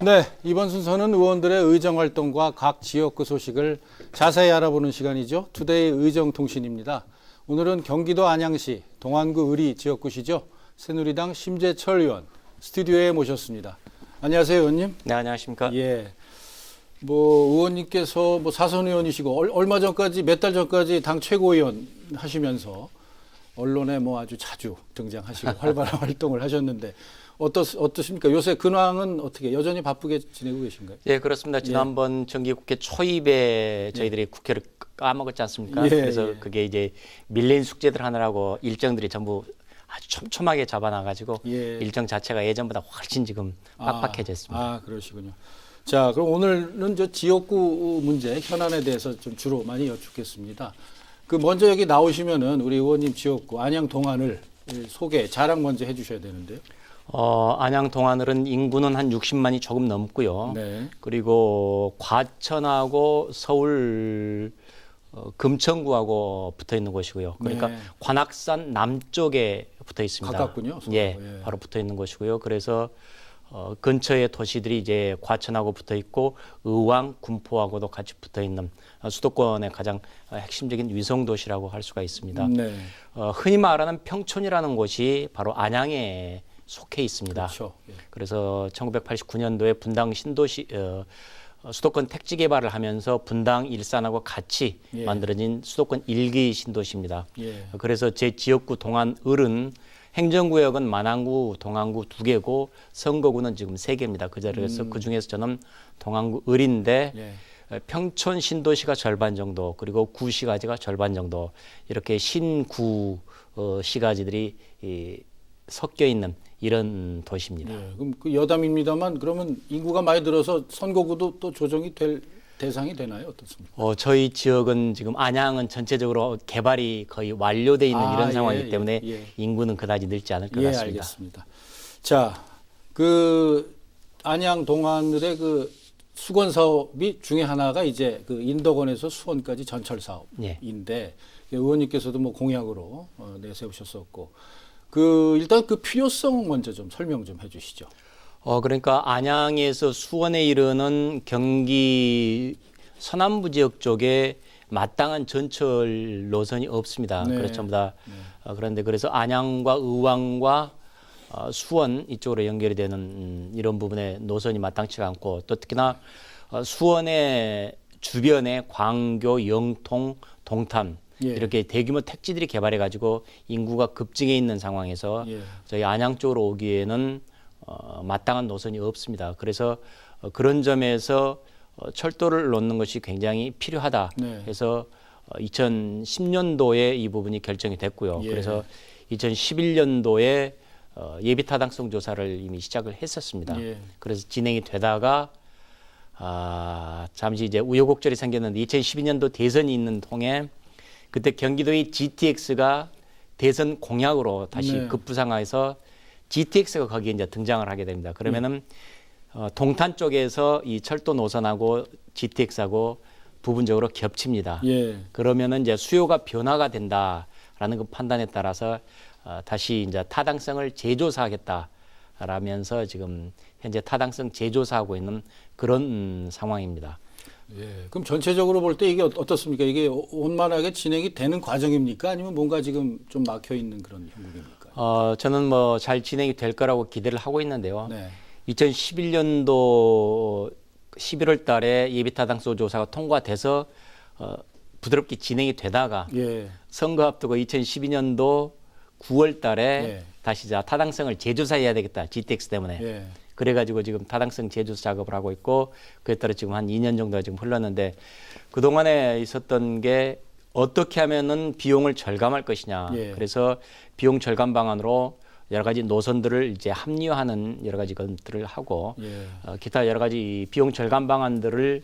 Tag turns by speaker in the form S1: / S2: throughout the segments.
S1: 네, 이번 순서는 의원들의 의정 활동과 각 지역구 소식을 자세히 알아보는 시간이죠. 투데이 의정통신입니다. 오늘은 경기도 안양시 동안구 의리 지역구시죠. 새누리당 심재철 의원 스튜디오에 모셨습니다. 안녕하세요, 의원님.
S2: 네, 안녕하십니까?
S1: 예. 의원님께서 사선 의원이시고 얼마 전까지 몇 달 전까지 당 최고위원 하시면서 언론에 아주 자주 등장하시고 활발한 활동을 하셨는데 어떠십니까? 요새 근황은 어떻게 여전히 바쁘게 지내고 계신가요?
S2: 예, 그렇습니다. 지난번 정기국회 초입에 저희들이 국회를 까먹었지 않습니까?
S1: 예,
S2: 그래서
S1: 예.
S2: 그게 이제 밀린 숙제들 하느라고 일정들이 전부 아주 촘촘하게 잡아놔가지고
S1: 예.
S2: 일정 자체가 예전보다 훨씬 지금 빡빡해졌습니다.
S1: 그러시군요. 자, 그럼 오늘은 저 지역구 문제 현안에 대해서 좀 주로 많이 여쭙겠습니다. 먼저 여기 나오시면은 우리 의원님 지역구 안양 동안을 소개, 자랑 먼저 해주셔야 되는데요.
S2: 안양 동안을은 인구는 한 60만이 조금 넘고요.
S1: 네.
S2: 그리고 과천하고 서울 금천구하고 붙어 있는 곳이고요. 그러니까
S1: 네.
S2: 관악산 남쪽에 붙어 있습니다.
S1: 가깝군요, 서로.
S2: 예,
S1: 예.
S2: 바로 붙어 있는 곳이고요. 그래서 근처의 도시들이 이제 과천하고 붙어 있고 의왕, 군포하고도 같이 붙어 있는 수도권의 가장 핵심적인 위성 도시라고 할 수가 있습니다.
S1: 네.
S2: 흔히 말하는 평촌이라는 곳이 바로 안양에 속해 있습니다.
S1: 그렇죠. 예.
S2: 그래서 1989년도에 분당 신도시 수도권 택지 개발을 하면서 분당 일산하고 같이
S1: 예.
S2: 만들어진 수도권 1기 신도시입니다.
S1: 예.
S2: 그래서 제 지역구 동안을은 행정구역은 만안구, 동안구 2개고 선거구는 지금 3개입니다. 그 자리에서 그중에서 저는 동안구 을인데
S1: 예.
S2: 평촌 신도시가 절반 정도 그리고 구시가지가 절반 정도 이렇게 신구 시가지들이 섞여 있는 이런 도시입니다.
S1: 예. 그럼 여담입니다만 그러면 인구가 많이 늘어서 선거구도 또 조정이 될 대상이 되나요? 어떻습니까?
S2: 저희 지역은 지금 안양은 전체적으로 개발이 거의 완료돼 있는 이런 상황이기 때문에 인구는 그다지 늘지 않을 것 같습니다.
S1: 알겠습니다. 자, 안양 동안을의 수건 사업이 중에 하나가 이제 인덕원에서 수원까지 전철 사업인데 의원님께서도 공약으로 내세우셨었고 일단 필요성 먼저 좀 설명 좀 해주시죠.
S2: 그러니까 안양에서 수원에 이르는 경기 서남부 지역 쪽에 마땅한 전철 노선이 없습니다.
S1: 네.
S2: 그래서 전부 다 그런데 그래서 안양과 의왕과 수원 이쪽으로 연결이 되는 이런 부분에 노선이 마땅치가 않고 또 특히나 수원의 주변에 광교, 영통, 동탄 이렇게 대규모 택지들이 개발해 가지고 인구가 급증해 있는 상황에서 저희 안양 쪽으로 오기에는 마땅한 노선이 없습니다. 그래서 그런 점에서 철도를 놓는 것이 굉장히 필요하다. 그래서 2010년도에 이 부분이 결정이 됐고요. 그래서 2011년도에 예비 타당성 조사를 이미 시작을 했었습니다. 그래서 진행이 되다가 잠시 이제 우여곡절이 생겼는데 2012년도 대선이 있는 통에 그때 경기도의 GTX가 대선 공약으로 다시 급부상해서 GTX가 거기에 이제 등장을 하게 됩니다. 그러면은 동탄 쪽에서 이 철도 노선하고 GTX하고 부분적으로 겹칩니다. 그러면은 이제 수요가 변화가 된다라는 그 판단에 따라서 다시 이제 타당성을 재조사하겠다라면서 지금 현재 타당성 재조사하고 있는 그런 상황입니다.
S1: 그럼 전체적으로 볼 때 이게 어떻습니까? 이게 원만하게 진행이 되는 과정입니까? 아니면 뭔가 지금 좀 막혀 있는 그런 형국입니까?
S2: 저는 잘 진행이 될 거라고 기대를 하고 있는데요. 2011년도 11월 달에 예비타당성 조사가 통과돼서 부드럽게 진행이 되다가 선거 앞두고 2012년도 9월 달에 다시 타당성을 재조사해야 되겠다. GTX 때문에. 그래가지고 지금 타당성 재조사 작업을 하고 있고 그에 따라 지금 한 2년 정도가 지금 흘렀는데 그동안에 있었던 게 어떻게 하면은 비용을 절감할 것이냐. 그래서 비용 절감 방안으로 여러 가지 노선들을 이제 합리화하는 여러 가지 것들을 하고 기타 여러 가지 비용 절감 방안들을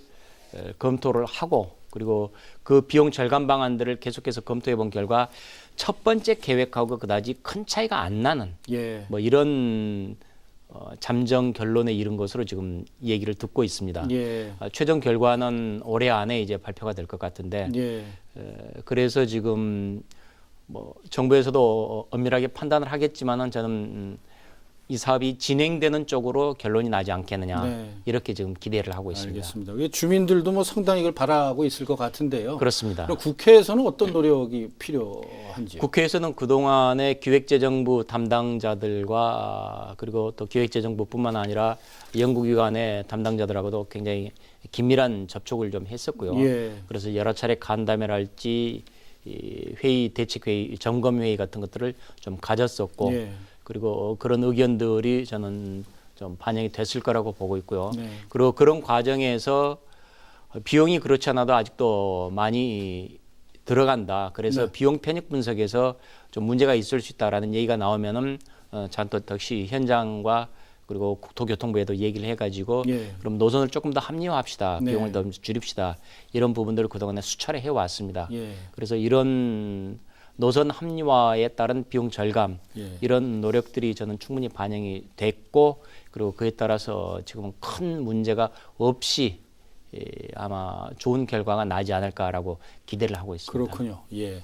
S2: 검토를 하고 그리고 그 비용 절감 방안들을 계속해서 검토해 본 결과 첫 번째 계획하고 그다지 큰 차이가 안 나는 이런 잠정 결론에 이른 것으로 지금 얘기를 듣고 있습니다. 최종 결과는 올해 안에 이제 발표가 될 것 같은데 그래서 지금 정부에서도 엄밀하게 판단을 하겠지만은 저는 이 사업이 진행되는 쪽으로 결론이 나지 않겠느냐
S1: 네.
S2: 이렇게 지금 기대를 하고 있습니다.
S1: 알겠습니다. 이게 주민들도 뭐 상당히 이걸 바라고 있을 것 같은데요.
S2: 그렇습니다.
S1: 그럼 국회에서는 어떤 노력이 필요한지요?
S2: 국회에서는 그동안에 기획재정부 담당자들과 그리고 또 기획재정부뿐만 아니라 연구기관의 담당자들하고도 굉장히 긴밀한 접촉을 좀 했었고요.
S1: 예.
S2: 그래서 여러 차례 간담회랄지 이 회의, 대책회의, 점검회의 같은 것들을 좀 가졌었고
S1: 예.
S2: 그리고 그런 의견들이 저는 좀 반영이 됐을 거라고 보고 있고요.
S1: 네.
S2: 그리고 그런 과정에서 비용이 그렇지 않아도 아직도 많이 들어간다. 그래서
S1: 네.
S2: 비용 편익 분석에서 좀 문제가 있을 수 있다라는 얘기가 나오면은 잔뜩 역시 현장과 그리고 국토교통부에도 얘기를 해가지고
S1: 예.
S2: 그럼 노선을 조금 더 합리화합시다.
S1: 네.
S2: 비용을 더 줄입시다. 이런 부분들을 그동안에 수차례 해왔습니다.
S1: 예.
S2: 그래서 이런 노선 합리화에 따른 비용 절감
S1: 예.
S2: 이런 노력들이 저는 충분히 반영이 됐고 그리고 그에 따라서 지금은 큰 문제가 없이 아마 좋은 결과가 나지 않을까라고 기대를 하고 있습니다.
S1: 그렇군요. 예.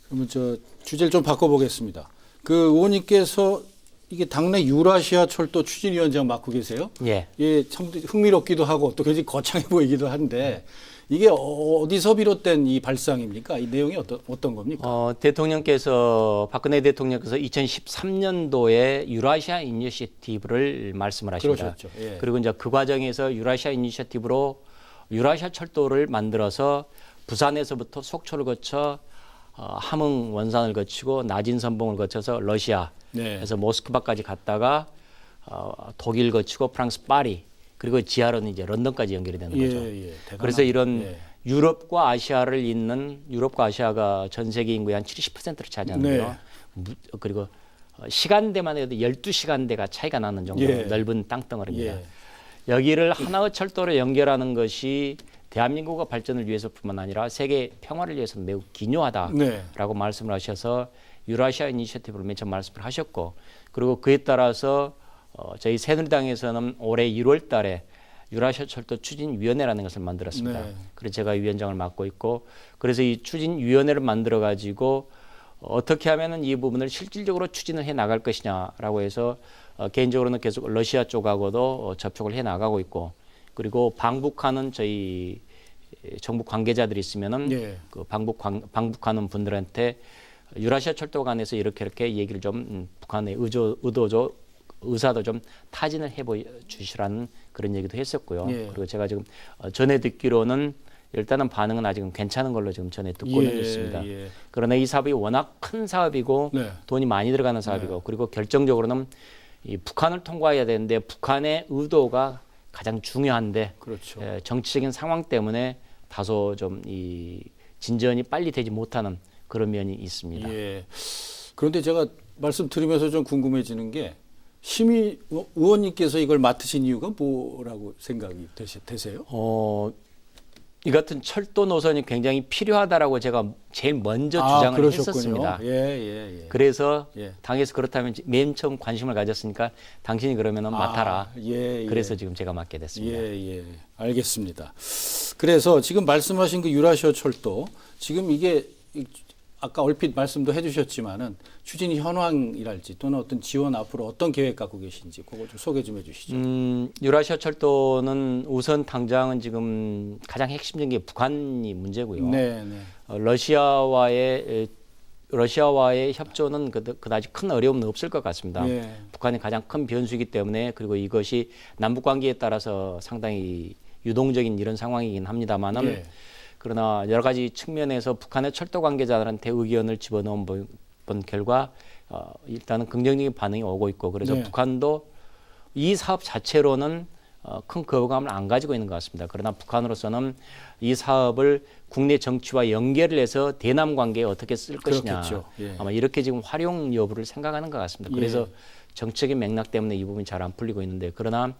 S1: 그러면 저 주제를 좀 바꿔보겠습니다. 그 의원님께서 이게 당내 유라시아 철도 추진위원장 맡고 계세요.
S2: 예.
S1: 예, 참 흥미롭기도 하고 또 굉장히 거창해 보이기도 한데 이게 어디서 비롯된 이 발상입니까? 이 내용이 어떤 겁니까?
S2: 대통령께서 박근혜 대통령께서 2013년도에 유라시아 이니셔티브를 말씀을 하십니다.
S1: 그러셨죠. 예.
S2: 그리고 이제 그 과정에서 유라시아 이니셔티브로 유라시아 철도를 만들어서 부산에서부터 속초를 거쳐 함흥 원산을 거치고 나진선봉을 거쳐서 러시아에서
S1: 네.
S2: 모스크바까지 갔다가 독일 거치고 프랑스 파리 그리고 지하로는 이제 런던까지 연결이 되는 거죠.
S1: 예,
S2: 그래서 이런
S1: 예.
S2: 유럽과 아시아를 잇는 유럽과 아시아가 전 세계 인구의 한 70%를 차지하는데요. 그리고 시간대만 해도 12시간대가 차이가 나는 정도로
S1: 예.
S2: 넓은 땅덩어리입니다.
S1: 예.
S2: 여기를 하나의 철도로 연결하는 것이 대한민국의 발전을 위해서뿐만 아니라 세계 평화를 위해서 매우 기묘하다라고
S1: 네.
S2: 말씀을 하셔서 유라시아 이니셔티브를 맨 처음 말씀을 하셨고 그리고 그에 따라서 저희 새누리당에서는 올해 1월 달에 유라시아 철도 추진위원회라는 것을 만들었습니다.
S1: 네.
S2: 그래서 제가 위원장을 맡고 있고 그래서 이 추진위원회를 만들어 가지고 어떻게 하면은 이 부분을 실질적으로 추진을 해 나갈 것이냐라고 해서 개인적으로는 계속 러시아 쪽하고도 접촉을 해 나가고 있고 그리고 방북하는 저희 정부 관계자들이 있으면은
S1: 예.
S2: 그 방북하는 분들한테 유라시아 철도가 안에서 이렇게 얘기를 좀 북한의 의사도 좀 타진을 해보여 주시라는 그런 얘기도 했었고요.
S1: 예.
S2: 그리고 제가 지금 전에 듣기로는 일단은 반응은 아직은 괜찮은 걸로 지금 전에 듣고는
S1: 예,
S2: 있습니다.
S1: 예.
S2: 그러나 이 사업이 워낙 큰 사업이고
S1: 네.
S2: 돈이 많이 들어가는 사업이고 그리고 결정적으로는 이 북한을 통과해야 되는데 북한의 의도가 가장 중요한데
S1: 그렇죠.
S2: 정치적인 상황 때문에 다소 좀 이 진전이 빨리 되지 못하는 그런 면이 있습니다.
S1: 예. 그런데 제가 말씀드리면서 좀 궁금해지는 게 심의 의원님께서 이걸 맡으신 이유가 뭐라고 생각이 되세요?
S2: 이 같은 철도 노선이 굉장히 필요하다라고 제가 제일 먼저 주장을
S1: 그러셨군요.
S2: 했었습니다.
S1: 예.
S2: 그래서
S1: 예.
S2: 당에서 그렇다면 맨 처음 관심을 가졌으니까 당신이 그러면은 맡아라.
S1: 예.
S2: 그래서 지금 제가 맡게 됐습니다.
S1: 예. 알겠습니다. 그래서 지금 말씀하신 그 유라시아 철도 지금 이게 아까 얼핏 말씀도 해주셨지만은 추진 현황이랄지 또는 어떤 지원 앞으로 어떤 계획 갖고 계신지 그거 좀 소개 좀 해주시죠.
S2: 유라시아 철도는 우선 당장은 지금 가장 핵심적인 게 북한이 문제고요.
S1: 네.
S2: 러시아와의 협조는 그다지 큰 어려움은 없을 것 같습니다.
S1: 예.
S2: 북한이 가장 큰 변수이기 때문에 그리고 이것이 남북 관계에 따라서 상당히 유동적인 이런 상황이긴 합니다만은
S1: 예.
S2: 그러나 여러 가지 측면에서 북한의 철도 관계자들한테 의견을 집어넣은 본 결과 일단은 긍정적인 반응이 오고 있고 그래서
S1: 네.
S2: 북한도 이 사업 자체로는 큰 거부감을 안 가지고 있는 것 같습니다. 그러나 북한으로서는 이 사업을 국내 정치와 연계를 해서 대남 관계에 어떻게 쓸 것이냐
S1: 예.
S2: 아마 이렇게 지금 활용 여부를 생각하는 것 같습니다. 그래서 정책의 맥락 때문에 이 부분이 잘 안 풀리고 있는데 그러나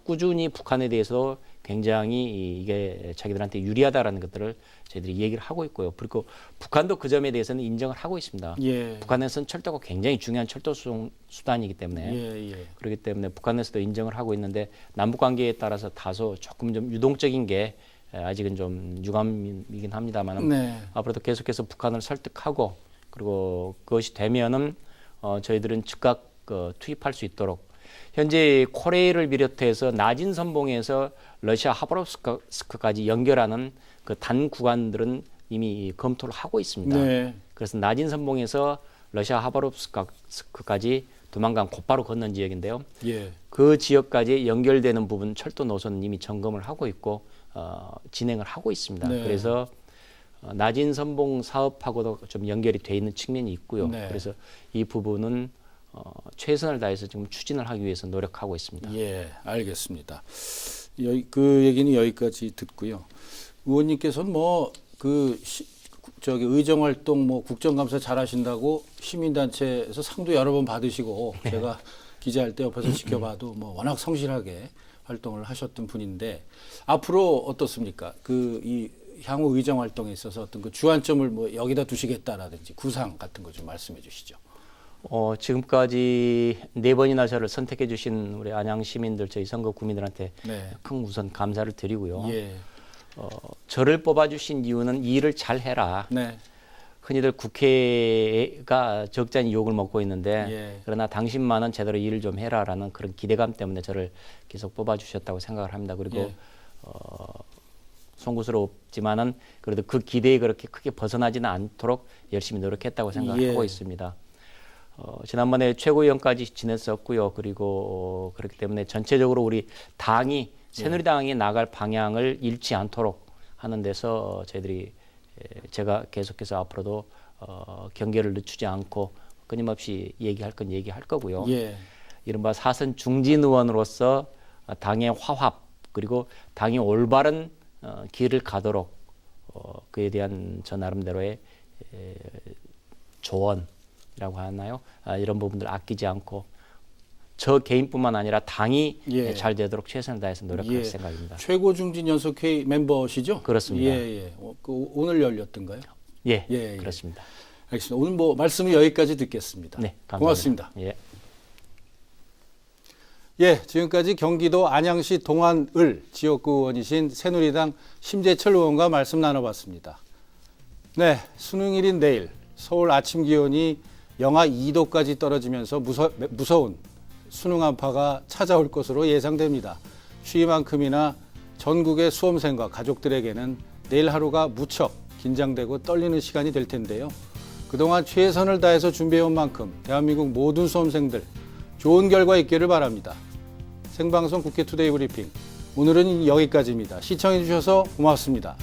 S2: 꾸준히 북한에 대해서 굉장히 이게 자기들한테 유리하다라는 것들을 저희들이 얘기를 하고 있고요. 그리고 북한도 그 점에 대해서는 인정을 하고 있습니다.
S1: 예.
S2: 북한에서는 철도가 굉장히 중요한 철도 수단이기 때문에
S1: 예.
S2: 그렇기 때문에 북한에서도 인정을 하고 있는데 남북 관계에 따라서 다소 조금 좀 유동적인 게 아직은 좀 유감이긴 합니다만
S1: 네.
S2: 앞으로도 계속해서 북한을 설득하고 그리고 그것이 되면은 저희들은 즉각 투입할 수 있도록 현재 코레일을 비롯해서 낮은 선봉에서 러시아 하바롭스크까지 연결하는 그 단 구간들은 이미 검토를 하고 있습니다.
S1: 네.
S2: 그래서 낮은 선봉에서 러시아 하바롭스크까지 두만강 곧바로 건넌 지역인데요.
S1: 예.
S2: 그 지역까지 연결되는 부분 철도 노선은 이미 점검을 하고 있고 진행을 하고 있습니다.
S1: 네.
S2: 그래서 낮은 선봉 사업하고도 좀 연결이 돼 있는 측면이 있고요.
S1: 네.
S2: 그래서 이 부분은 최선을 다해서 지금 추진을 하기 위해서 노력하고 있습니다.
S1: 예, 알겠습니다. 그 얘기는 여기까지 듣고요. 의원님께서는 의정 활동 국정감사 잘하신다고 시민단체에서 상도 여러 번 받으시고 제가 기자할 때 옆에서 지켜봐도 워낙 성실하게 활동을 하셨던 분인데 앞으로 어떻습니까? 이 향후 의정 활동에 있어서 어떤 그 주안점을 여기다 두시겠다라든지 구상 같은 거 좀 말씀해 주시죠.
S2: 지금까지 4번이나 저를 선택해 주신 우리 안양 시민들, 저희 선거 구민들한테
S1: 네.
S2: 큰 우선 감사를 드리고요.
S1: 예.
S2: 저를 뽑아주신 이유는 이 일을 잘 해라.
S1: 네.
S2: 흔히들 국회가 적잖이 욕을 먹고 있는데
S1: 예.
S2: 그러나 당신만은 제대로 일을 좀 해라라는 그런 기대감 때문에 저를 계속 뽑아주셨다고 생각을 합니다. 그리고
S1: 예.
S2: 송구스럽지만은 그래도 그 기대에 그렇게 크게 벗어나지는 않도록 열심히 노력했다고 생각하고
S1: 예.
S2: 있습니다. 지난번에 최고위원까지 지냈었고요. 그리고 그렇기 때문에 전체적으로 우리 당이 새누리당이 나갈 방향을 잃지 않도록 하는 데서 저희들이 제가 계속해서 앞으로도 경계를 늦추지 않고 끊임없이 얘기할 건 얘기할 거고요.
S1: 예.
S2: 이른바 사선 중진 의원으로서 당의 화합 그리고 당이 올바른 길을 가도록 그에 대한 저 나름대로의 조언이라고 하나요? 이런 부분들 아끼지 않고 저 개인뿐만 아니라 당이
S1: 예.
S2: 잘 되도록 최선을 다해서 노력할
S1: 예.
S2: 생각입니다.
S1: 최고중진연석회의 멤버시죠?
S2: 그렇습니다.
S1: 예. 오늘 열렸던가요?
S2: 예,
S1: 예.
S2: 그렇습니다.
S1: 알겠습니다. 오늘 말씀을 여기까지 듣겠습니다.
S2: 네, 감사합니다.
S1: 고맙습니다.
S2: 예.
S1: 예, 지금까지 경기도 안양시 동안을 지역구 의원이신 새누리당 심재철 의원과 말씀 나눠봤습니다. 네, 수능일인 내일 서울 아침 기온이 영하 2도까지 떨어지면서 무서운 수능 한파가 찾아올 것으로 예상됩니다. 추위만큼이나 전국의 수험생과 가족들에게는 내일 하루가 무척 긴장되고 떨리는 시간이 될 텐데요. 그동안 최선을 다해서 준비해온 만큼 대한민국 모든 수험생들 좋은 결과 있기를 바랍니다. 생방송 국회 투데이 브리핑 오늘은 여기까지입니다. 시청해 주셔서 고맙습니다.